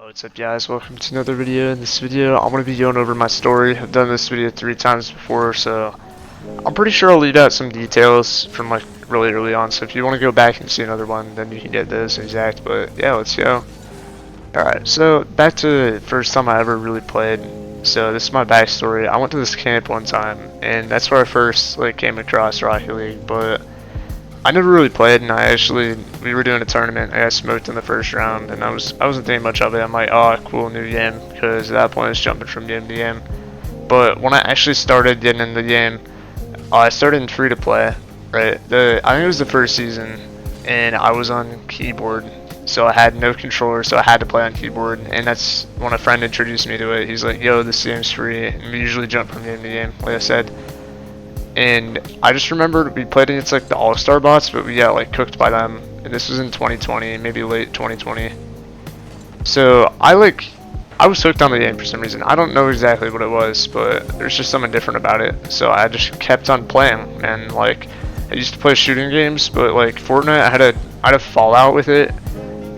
What's up guys, welcome to another video. In this video I'm going to be going over my story. I've done this video 3 times before, so I'm pretty sure I'll leave out some details from like really early on, so if you want to go back and see another one then you can get those exact. But yeah, let's go. Alright, so back to the first time I ever really played. So this is my backstory. I went to this camp one time and that's where I first came across Rocket League, but I never really played, and we were doing a tournament. I got smoked in the first round, and I wasn't thinking much of it. I'm like, oh, cool, new game, because at that point I was jumping from game to game. But when I actually started getting in the game, I started in free to play, right? I think it was the first season, and I was on keyboard, so I had no controller, so I had to play on keyboard. And that's when a friend introduced me to it. He's like, yo, this game's free, and we usually jump from game to game, like I said. And I just remembered we played against the all-star bots, but we got cooked by them. And this was in 2020, maybe late 2020. So I was hooked on the game for some reason. I don't know exactly what it was, but there's just something different about it. So I just kept on playing, and I used to play shooting games, but Fortnite, I had a fallout with it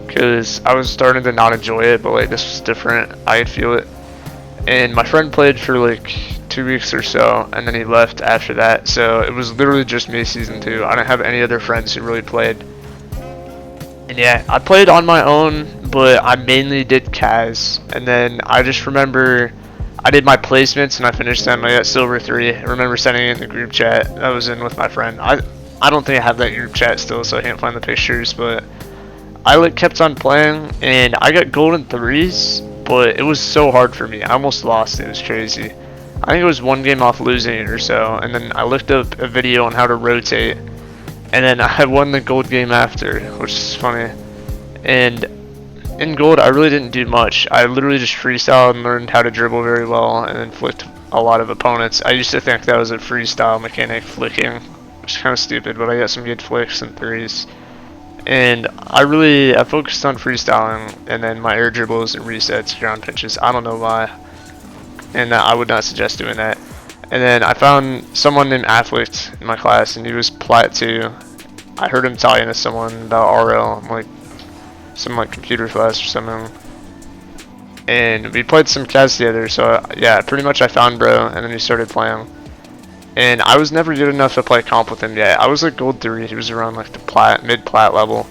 because I was starting to not enjoy it. But this was different. I could feel it. And my friend played for 2 weeks or so, and then he left after that, so it was literally just me season 2. I didn't have any other friends who really played. And yeah, I played on my own, but I mainly did Kaz. And then I just remember I did my placements and I finished them. I got silver 3. I remember sending it in the group chat I was in with my friend. I don't think I have that group chat still, so I can't find the pictures, but I kept on playing and I got golden 3s, but it was so hard for me. I almost lost it. It was crazy. I think it was 1 game off losing it or so, and then I looked up a video on how to rotate, and then I won the gold game after, which is funny. And in gold, I really didn't do much. I literally just freestyled and learned how to dribble very well, and then flicked a lot of opponents. I used to think that was a freestyle mechanic, flicking, which is kind of stupid, but I got some good flicks and 3s. And I focused on freestyling, and then my air dribbles and resets, ground pinches. I don't know why. And I would not suggest doing that. And then I found someone named Afflict in my class, and he was Plat 2. I heard him talking to someone about RL, some computer class or something. And we played some Kaz together, so yeah, pretty much I found bro, and then he started playing. And I was never good enough to play comp with him yet. I was gold 3, he was around the mid-plat level.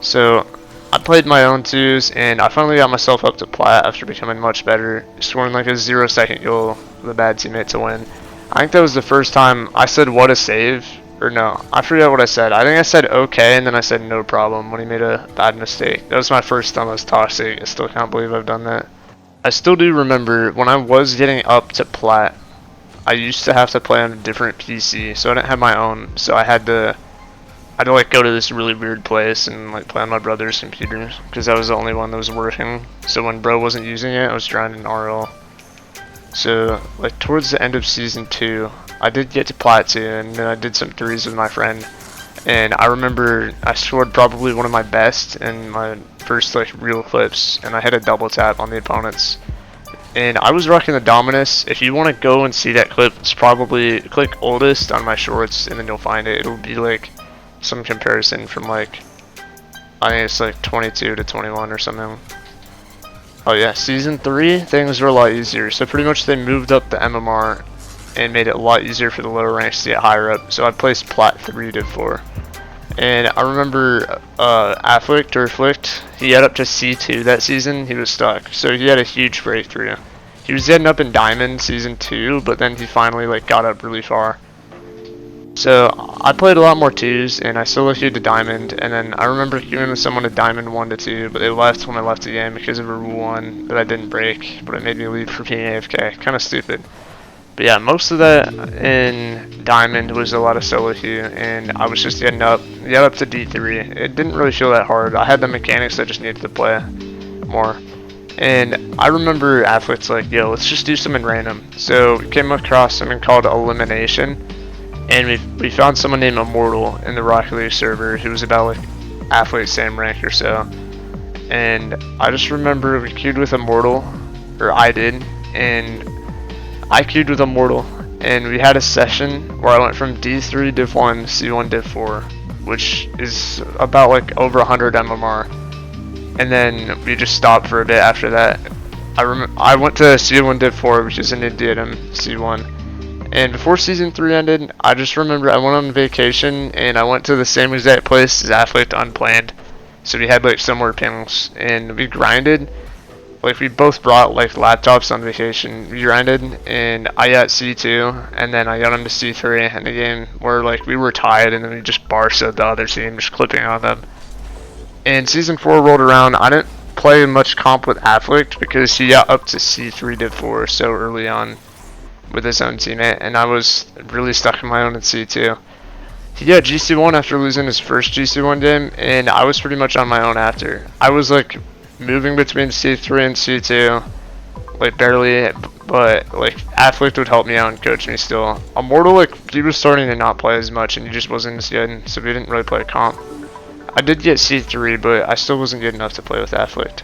So I played my own 2s, and I finally got myself up to plat after becoming much better, scoring a 0-second goal with a bad teammate to win. I think that was the first time I said what a save, or no, I forget what I said. I think I said okay, and then I said no problem when he made a bad mistake. That was my first time I was toxic. I still can't believe I've done that. I still do remember when I was getting up to plat, I used to have to play on a different PC, so I didn't have my own, so I had to go to this really weird place and play on my brother's computer because that was the only one that was working. So when bro wasn't using it, I was trying in RL. So towards the end of season 2, I did get to plat 2, and then I did some 3s with my friend. And I remember I scored probably one of my best in my first real clips, and I had a double tap on the opponents. And I was rocking the Dominus. If you want to go and see that clip, it's probably click oldest on my shorts, and then you'll find it. It'll be some comparison from I think it's 22 to 21 or something. Oh yeah, season 3 things were a lot easier, so pretty much they moved up the MMR and made it a lot easier for the lower ranks to get higher up. So I placed plat 3 to 4, and I remember Afflict or Flicked, he got up to C2 that season. He was stuck, so he had a huge breakthrough. He was getting up in Diamond season 2, but then he finally got up really far. So I played a lot more 2s, and I solo queued to Diamond, and then I remember queuing with someone to Diamond 1 to 2, but they left when I left the game because of a rule 1 that I didn't break, but it made me leave for being AFK. Kind of stupid. But yeah, most of that in Diamond was a lot of solo queue, and I was just getting up to D3. It didn't really feel that hard. I had the mechanics I just needed to play more. And I remember athletes yo, let's just do something random. So we came across something called Elimination. And we found someone named Immortal in the Rocket League server who was about athlete same rank or so. And I just remember we queued with Immortal, or I did, and I queued with Immortal, and we had a session where I went from D3 Div 1 C1 Div 4, which is about over 100 MMR. and then we just stopped for a bit after that. I went to C1 Div 4, which is an Indianum C1. And before Season 3 ended, I just remember I went on vacation, and I went to the same exact place as Afflict unplanned. So we had like similar pings, and we grinded. Like we both brought like laptops on vacation. We grinded, and I got C2, and then I got him to C3 in a game where like we were tied, and then we just barsoed the other team, just clipping on them. And Season 4 rolled around. I didn't play much comp with Afflict because he got up to C3 Div 4 so early on with his own teammate, and I was really stuck in my own in C2. He got GC1 after losing his first GC1 game, and I was pretty much on my own after. I was like moving between C3 and C2, like barely, but like Afflict would help me out and coach me still. Immortal, like he was starting to not play as much, and he just wasn't as good, so we didn't really play comp. I did get C3, but I still wasn't good enough to play with Afflict.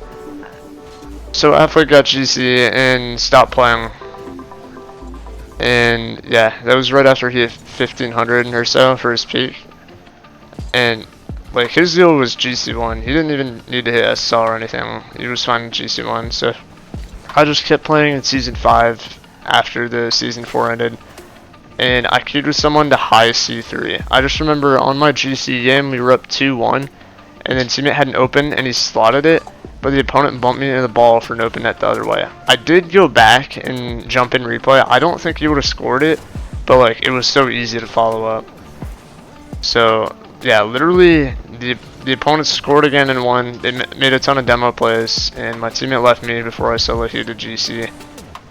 So Afflict got GC and stopped playing. And yeah, that was right after he hit 1500 or so for his peak. And like his deal was GC1. He didn't even need to hit SSL or anything. He was fine in GC1. So I just kept playing in Season 5 after the Season 4 ended. And I queued with someone to high C3. I just remember on my GC game we were up 2-1, and then teammate had an open and he slotted it, but the opponent bumped me into the ball for an open net the other way. I did go back and jump in replay. I don't think he would have scored it, but like it was so easy to follow up. So yeah, literally the opponent scored again and won. They made a ton of demo plays, and my teammate left me before I solo queued to GC.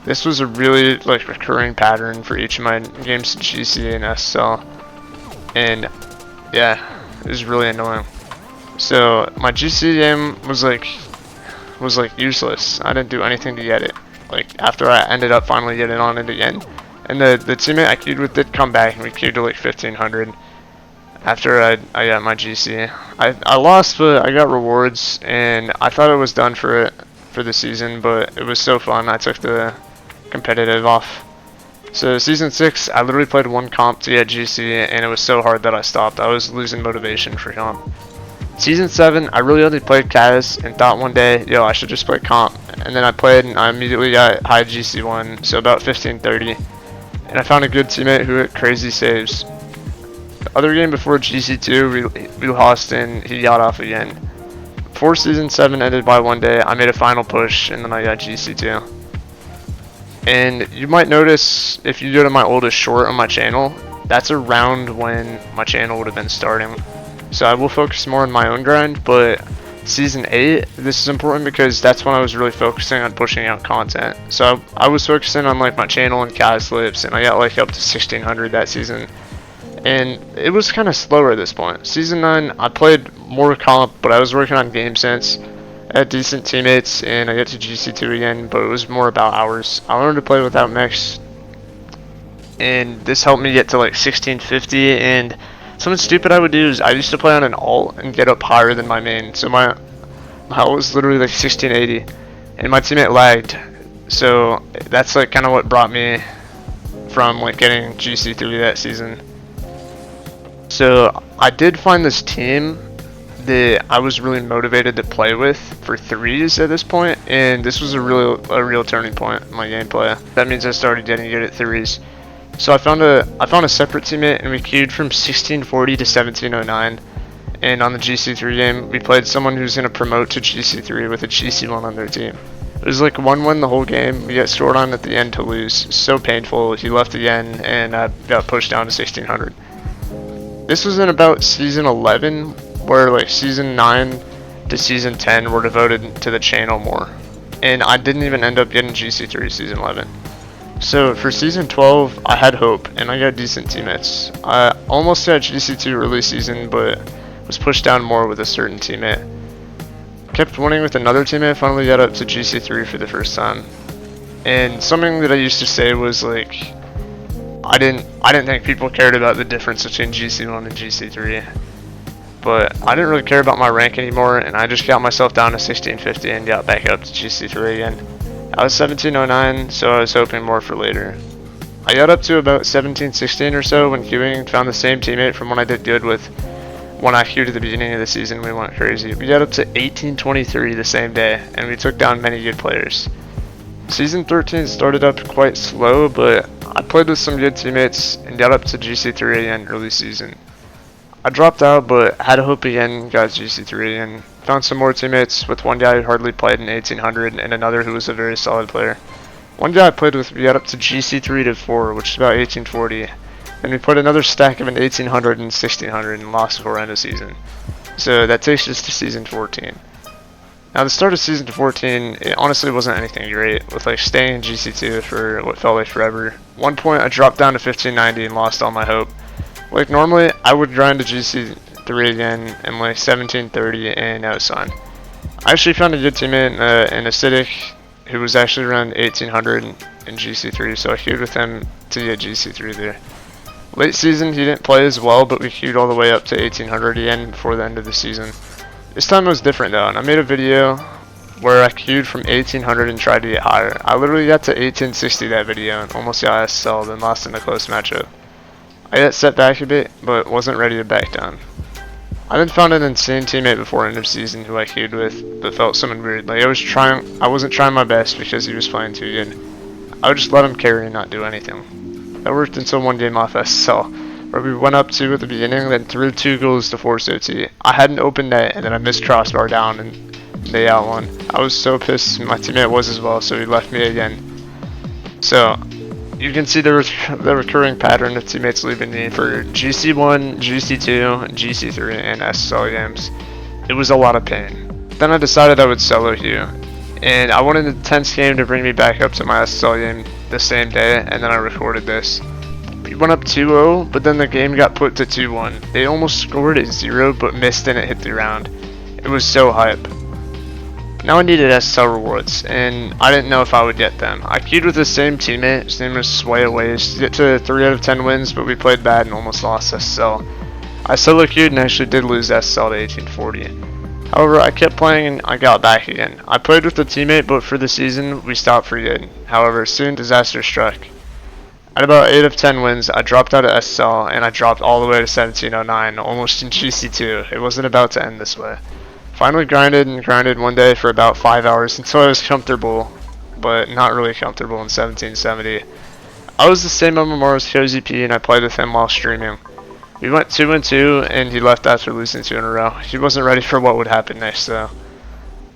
This was a really like recurring pattern for each of my games to GC and SSL, and yeah, it was really annoying. So my GC game was like useless. I didn't do anything to get it. Like after I ended up finally getting on it again, and the teammate I queued with did come back, and we queued to like 1500 after I got my GC. I lost, but I got rewards, and I thought it was done for the season, but it was so fun. I took the competitive off. So Season 6, I literally played one comp to get GC, and it was so hard that I stopped. I was losing motivation for comp. Season 7, I really only played Kaz and thought one day, yo, I should just play comp. And then I played, and I immediately got high GC1, so about 1530. And I found a good teammate who hit crazy saves. The other game before GC2, we lost, and he got off again. Before Season 7 ended by one day, I made a final push, and then I got GC2. And you might notice if you go to my oldest short on my channel, that's around when my channel would have been starting. So I will focus more on my own grind, but Season 8, this is important because that's when I was really focusing on pushing out content. So I was focusing on like my channel and Kaz clips, and I got like up to 1600 that season. And it was kind of slower at this point. Season 9, I played more comp, but I was working on game sense. I had decent teammates, and I got to GC2 again, but it was more about hours. I learned to play without mechs, and this helped me get to like 1650. And something stupid I would do is I used to play on an alt and get up higher than my main. So my alt was literally like 1680, and my teammate lagged. So that's like kind of what brought me from like getting GC3 that season. So I did find this team that I was really motivated to play with for threes at this point, and this was a real turning point in my gameplay. That means I started getting good at threes. So I found a separate teammate, and we queued from 1640 to 1709. And on the GC3 game, we played someone who's gonna promote to GC3 with a GC1 on their team. It was like 1-1 the whole game. We got scored on at the end to lose. So painful. He left again, and I got pushed down to 1600. This was in about Season 11, where like Season 9 to Season 10 were devoted to the channel more. And I didn't even end up getting GC3 Season 11. So for Season 12, I had hope, and I got decent teammates. I almost got GC2 early season, but was pushed down more with a certain teammate. Kept winning with another teammate, finally got up to GC3 for the first time. And something that I used to say was like, I didn't think people cared about the difference between GC1 and GC3. But I didn't really care about my rank anymore, and I just got myself down to 1650 and got back up to GC3 again. I was 1709, so I was hoping more for later. I got up to about 1716 or so when queuing and found the same teammate from when I did good with when I queued at the beginning of the season, we went crazy. We got up to 1823 the same day, and we took down many good players. Season 13 started up quite slow, but I played with some good teammates and got up to GC3 again early season. I dropped out, but had a hope again, got GC3 and found some more teammates with one guy who hardly played in 1800 and another who was a very solid player. One guy I played with, we got up to GC3 to 4, which is about 1840. And we put another stack of an 1800 and 1600 and lost before end of season. So that takes us to season 14. Now the start of season 14, it honestly wasn't anything great, with like staying in GC2 for what felt like forever. One point I dropped down to 1590 and lost all my hope. Like normally I would grind to GC3 again in like 1730 and outside. I actually found a good teammate in Acidic who was actually around 1800 in GC3, so I queued with him to get GC3 there. Late season he didn't play as well, but we queued all the way up to 1800 again before the end of the season. This time it was different though, and I made a video where I queued from 1800 and tried to get higher. I literally got to 1860 that video and almost got SSL, then lost in a close matchup. I got set back a bit, but wasn't ready to back down. I then found an insane teammate before end of season who I queued with, but felt something weird. Like I wasn't trying my best because he was playing too good. I would just let him carry and not do anything. That worked until one game off SSL, where we went up 2 at the beginning, then threw 2 goals to force OT. I had an open net, and then I missed crossbar down, and they out won. I was so pissed, my teammate was as well, so he left me again. So, you can see the recurring pattern of teammates leaving me for GC1, GC2, GC3, and SSL games. It was a lot of pain. Then I decided I would solo queue, and I wanted a tense game to bring me back up to my SSL game the same day, and then I recorded this. We went up 2-0, but then the game got put to 2-1. They almost scored at 0, but missed and it hit the ground. It was so hype. Now I needed SSL rewards, and I didn't know if I would get them. I queued with the same teammate, his name was Sway Aways, to get to 3 out of 10 wins, but we played bad and almost lost SSL. I solo queued and actually did lose SSL to 1840. However, I kept playing and I got back again. I played with a teammate, but for the season, we stopped for good. However, soon disaster struck. At about 8 of 10 wins, I dropped out of SSL, and I dropped all the way to 1709, almost in GC2. It wasn't about to end this way. Finally grinded and grinded one day for about 5 hours until I was comfortable, but not really comfortable in 1770. I was the same MMR as Cozy P, and I played with him while streaming. We went 2-2, and he left after losing 2 in a row. He wasn't ready for what would happen next, though.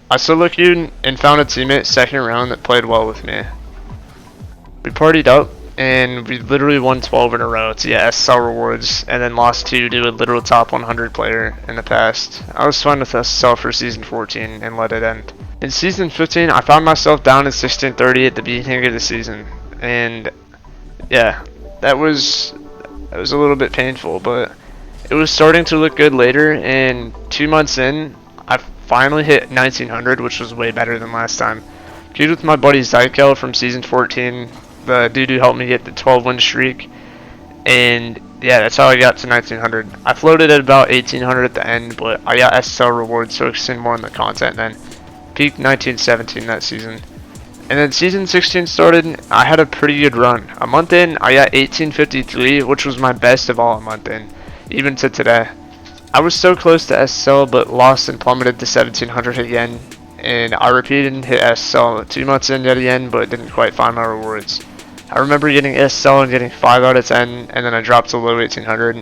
I solo queued and found a teammate second round that played well with me. We partied up, and we literally won 12 in a row to get SSL rewards, and then lost 2 to a literal top 100 player in the past. I was fine with SSL for season 14 and let it end. In season 15, I found myself down in 1630 at the beginning of the season, and yeah, that was a little bit painful, but it was starting to look good later, and 2 months in, I finally hit 1900, which was way better than last time. Queued with my buddy Zykel from season 14. The dude who helped me get the 12-win streak, and yeah, that's how I got to 1900. I floated at about 1800 at the end, but I got SSL rewards, focusing more on the content then. Peaked 1917 that season. And then season 16 started, I had a pretty good run. A month in, I got 1853, which was my best of all a month in, even to today. I was so close to SSL, but lost and plummeted to 1700 again, and I repeated and hit SSL 2 months in yet again, but didn't quite find my rewards. I remember getting SSL and getting 5 out of 10, and then I dropped to low 1800.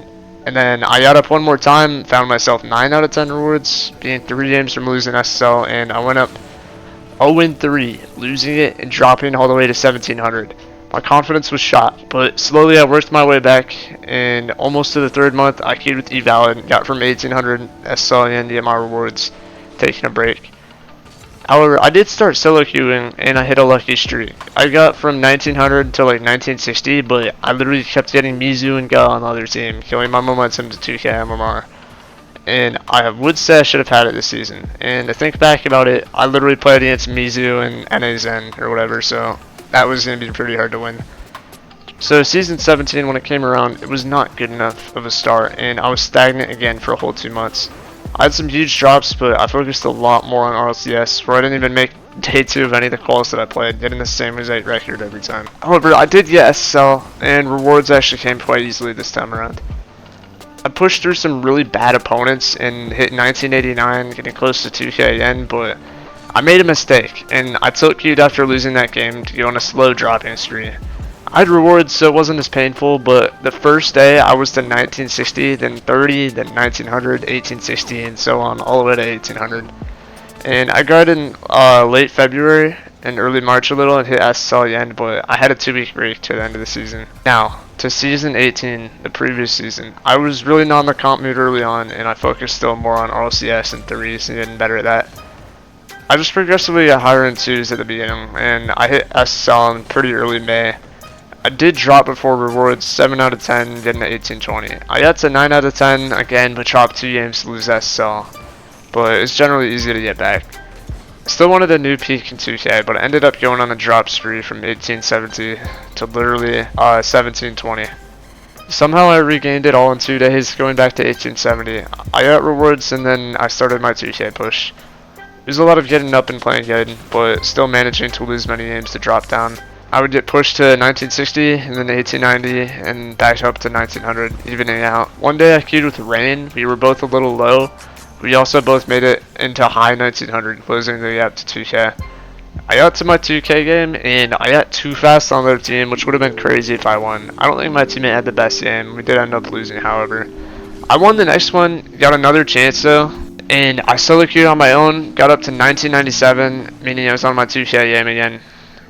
And then I got up one more time, found myself 9 out of 10 rewards, being 3 games from losing SSL, and I went up 0-3, losing it and dropping all the way to 1700. My confidence was shot, but slowly I worked my way back, and almost to the 3rd month, I queued with eValid and got from 1800 SSL again to get my rewards, taking a break. However, I did start solo queuing, and I hit a lucky streak. I got from 1900 to like 1960, but I literally kept getting Mizu and Ga on the other team, killing my momentum to 2k MMR. And I would say I should have had it this season. And to think back about it, I literally played against Mizu and NAZen or whatever, so that was going to be pretty hard to win. So season 17, when it came around, it was not good enough of a start, and I was stagnant again for a whole 2 months. I had some huge drops, but I focused a lot more on RLCS, where I didn't even make day 2 of any of the quals that I played, getting the same exact record every time. However, I did get SSL, and rewards actually came quite easily this time around. I pushed through some really bad opponents and hit 1989, getting close to 2K again, but I made a mistake, and I took queued after losing that game to go on a slow dropping streak. I had rewards, so it wasn't as painful, but the first day I was to 1960, then 30, then 1900, 1860, and so on, all the way to 1800. And I got in late February and early March a little and hit SSL again, but I had a 2-week break to the end of the season. Now, to season 18, the previous season, I was really not in the comp mood early on, and I focused still more on RLCS and 3s and getting better at that. I just progressively got higher in 2s at the beginning, and I hit SSL in pretty early May. I did drop before rewards, 7 out of 10, getting to 1820. I got to 9 out of 10 again, but dropped 2 games to lose SSL. But it's generally easy to get back. Still wanted a new peak in 2K, but I ended up going on a drop spree from 1870 to literally 1720. Somehow I regained it all in 2 days, going back to 1870. I got rewards and then I started my 2K push. There's a lot of getting up and playing good, but still managing to lose many games to drop down. I would get pushed to 1960 and then 1890 and back up to 1900, evening out. One day I queued with Rain. We were both a little low. We also both made it into high 1900, closing the gap to 2K. I got to my 2K game and I got too fast on their team, which would have been crazy if I won. I don't think my teammate had the best game. We did end up losing, however. I won the next one, got another chance though, and I solo queued on my own, got up to 1997, meaning I was on my 2K game again.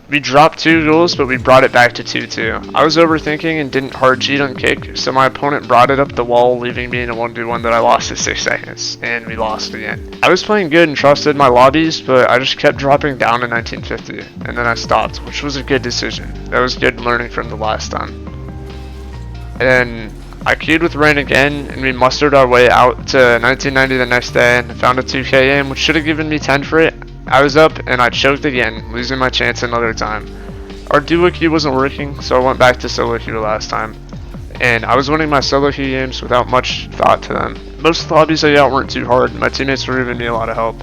We dropped 2 goals, but we brought it back to 2-2. I was overthinking and didn't hard cheat on kick, so my opponent brought it up the wall, leaving me in a 1v1 that I lost in 6 seconds, and we lost again. I was playing good and trusted my lobbies, but I just kept dropping down to 1950, and then I stopped, which was a good decision. That was good learning from the last time. And I queued with Rain again, and we mustered our way out to 1990 the next day, and found a 2K game, which should have given me 10 for it. I was up and I choked again, losing my chance another time. Our duo queue wasn't working, so I went back to solo queue last time. And I was winning my solo queue games without much thought to them. Most of the lobbies I got weren't too hard, my teammates were giving me a lot of help.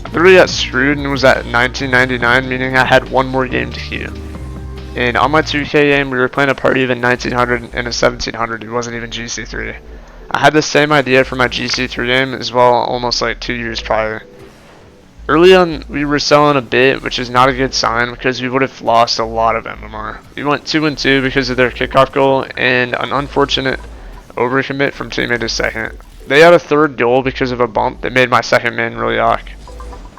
I literally got screwed and was at 1999, meaning I had one more game to queue. And on my 2K game, we were playing a party of a 1900 and a 1700, it wasn't even GC3. I had the same idea for my GC3 game as well, almost like 2 years prior. Early on, we were selling a bit, which is not a good sign because we would have lost a lot of MMR. We went 2-2 because of their kickoff goal and an unfortunate overcommit from teammate to second. They had a third goal because of a bump that made my second man really awk.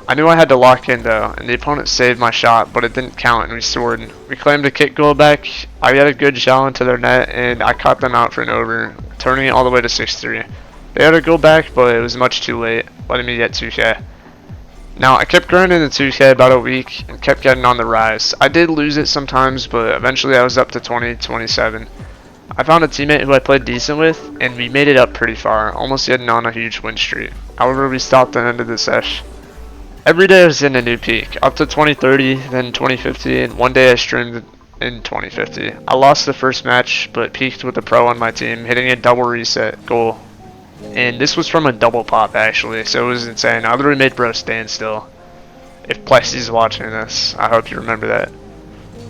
I knew I had to lock in though, and the opponent saved my shot, but it didn't count and we scored. We claimed a kick goal back. I got a good shot into their net and I caught them out for an over, turning it all the way to 6-3. They had a goal back, but it was much too late, letting me get 2K. Now, I kept grinding the 2K about a week and kept getting on the rise. I did lose it sometimes, but eventually I was up to 20-27. I found a teammate who I played decent with, and we made it up pretty far, almost getting on a huge win streak. However, we stopped at the end of the sesh. Every day I was in a new peak, up to 2030, then 2050, and one day I streamed in 2050. I lost the first match, but peaked with a pro on my team, hitting a double reset goal. And this was from a double pop actually, so it was insane. I literally made bro stand still. If Plexi's watching this, I hope you remember that.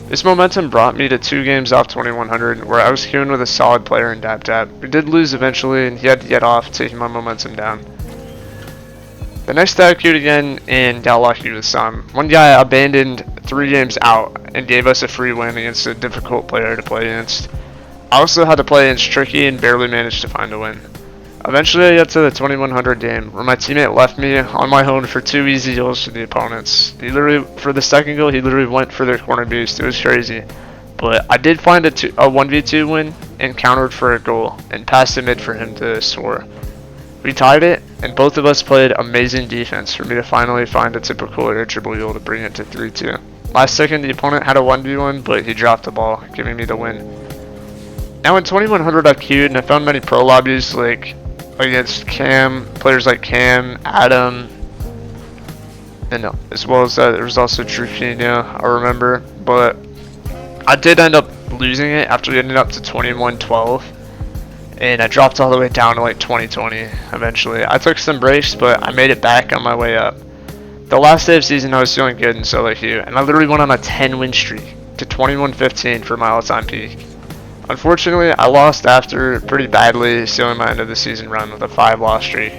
This momentum brought me to 2 games off 2100, where I was queuing with a solid player in DapDap. We did lose eventually, and he had to get off, taking my momentum down. The next day I queued again, and got lucky with some. One guy abandoned 3 games out, and gave us a free win against a difficult player to play against. I also had to play against Tricky, and barely managed to find a win. Eventually I got to the 2100 game, where my teammate left me on my own for 2 easy goals to the opponents. He literally, for the second goal, he literally went for their corner boost. It was crazy. But I did find a 1v2 win and countered for a goal and passed the mid for him to score. We tied it, and both of us played amazing defense for me to finally find a typical air dribble goal to bring it to 3-2. Last second, the opponent had a 1v1, but he dropped the ball, giving me the win. Now in 2100 I queued and I found many pro lobbies like against Cam, players like Cam, Adam, and as well as there was also Trufino, I remember, but I did end up losing it after getting up to 21-12, and I dropped all the way down to like 2020 eventually. I took some breaks, but I made it back on my way up. The last day of season I was feeling good in solo queue, and I literally went on a 10 win streak to 21-15 for my all-time peak. Unfortunately, I lost after pretty badly, sealing my end of the season run with a 5-loss streak.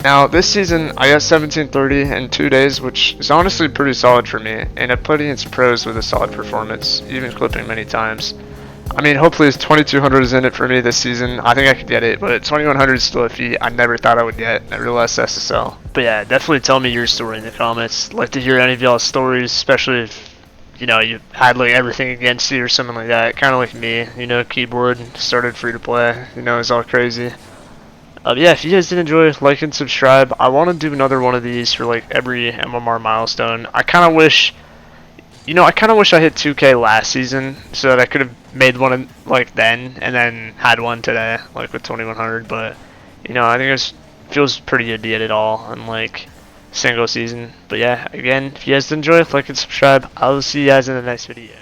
Now, this season, I got 1730 in 2 days, which is honestly pretty solid for me, and I put against pros with a solid performance, even clipping many times. I mean, hopefully 2200 is in it for me this season. I think I could get it, but 2100 is still a feat I never thought I would get, nevertheless SSL. But yeah, definitely tell me your story in the comments. I'd like to hear any of y'all's stories, especially if, you know, you had like everything against you or something like that. Kind of like me, you know, keyboard, started free to play, you know, it's all crazy. Yeah, if you guys did enjoy, like and subscribe. I want to do another one of these for like every MMR milestone. I kind of wish, you know, I kind of wish I hit 2K last season so that I could have made one like then and then had one today, like with 2100. But you know, I think it feels pretty good to get it all in like single season. But yeah, again, if you guys did enjoy, like and subscribe. I will see you guys in the next video.